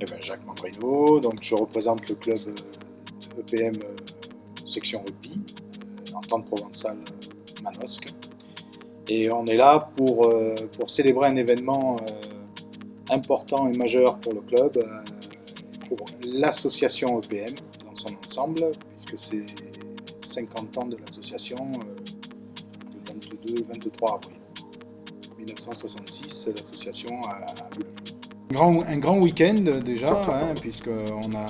Eh ben, Jacques Mambrino, donc je représente le club EPM section rugby, Entente Provençale Manosque. Et on est là pour célébrer un événement important et majeur pour le club, pour l'association EPM dans son ensemble, puisque c'est 50 ans de l'association, le 22-23 avril 1966, l'association a vu le jour. Un grand week-end déjà, puisqu'on a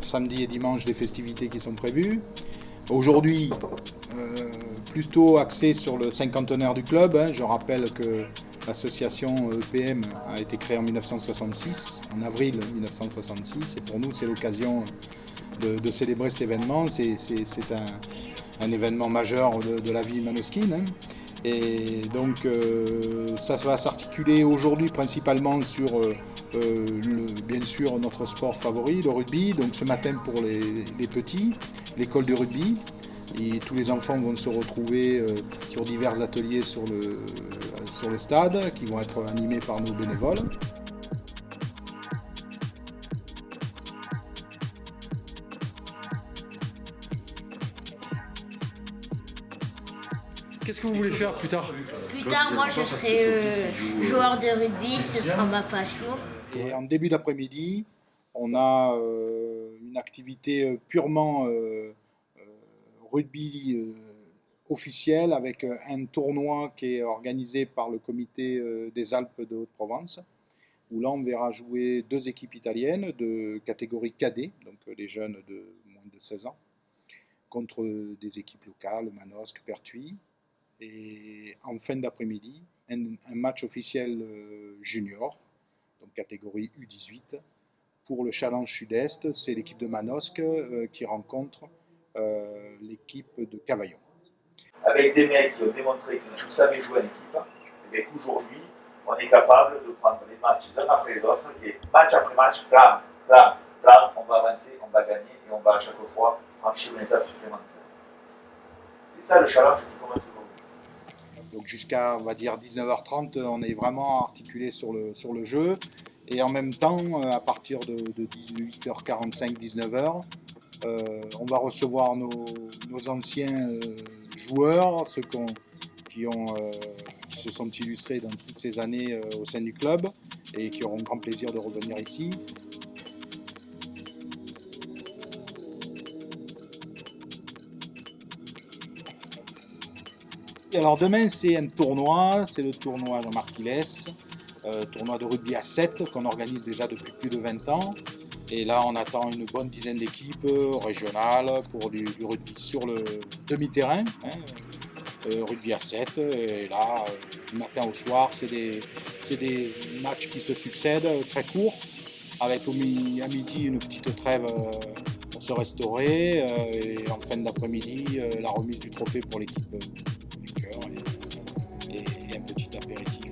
samedi et dimanche des festivités qui sont prévues. Aujourd'hui, plutôt axé sur le cinquantenaire du club. Je rappelle que l'association EPM a été créée en 1966, en avril 1966, et pour nous c'est l'occasion de célébrer cet événement. C'est un événement majeur de la vie manosquine. Et donc ça va s'articuler aujourd'hui principalement sur bien sûr notre sport favori, le rugby. Donc ce matin pour les petits, l'école du rugby. Et tous les enfants vont se retrouver sur divers ateliers sur le stade qui vont être animés par nos bénévoles. Qu'est-ce que vous voulez faire plus tard? Plus tard, moi, je serai joueur de rugby, ce sera ma passion. Et en début d'après-midi, on a une activité purement rugby officielle avec un tournoi qui est organisé par le comité des Alpes de Haute-Provence, où là on verra jouer 2 équipes italiennes de catégorie cadet, donc les jeunes de moins de 16 ans, contre des équipes locales, Manosque, Pertuis. Et en fin d'après-midi, un match officiel junior, donc catégorie U18, pour le Challenge Sud-Est. C'est l'équipe de Manosque qui rencontre l'équipe de Cavaillon. Avec des mecs qui ont démontré qu'ils savaient jouer en équipe, et qu'aujourd'hui, on est capable de prendre les matchs l'un après l'autre, et match après match, blam, blam, blam, on va avancer, on va gagner, et on va à chaque fois franchir une étape supplémentaire. C'est ça le challenge qui commence aujourd'hui. Donc jusqu'à, on va dire, 19h30, on est vraiment articulé sur le jeu. Et en même temps, à partir de 18h45, 19h, on va recevoir nos anciens joueurs, ceux qui se sont illustrés dans toutes ces années au sein du club et qui auront grand plaisir de revenir ici. Alors demain c'est un tournoi, c'est le tournoi Jean-Marc Ilès, tournoi de rugby à 7 qu'on organise déjà depuis plus de 20 ans. Et là on attend une bonne dizaine d'équipes régionales pour du rugby sur le demi-terrain, rugby à 7. Et là, du matin au soir, c'est des matchs qui se succèdent, très courts, avec à midi une petite trêve pour se restaurer, et en fin d'après-midi la remise du trophée pour l'équipe et un petit apéritif.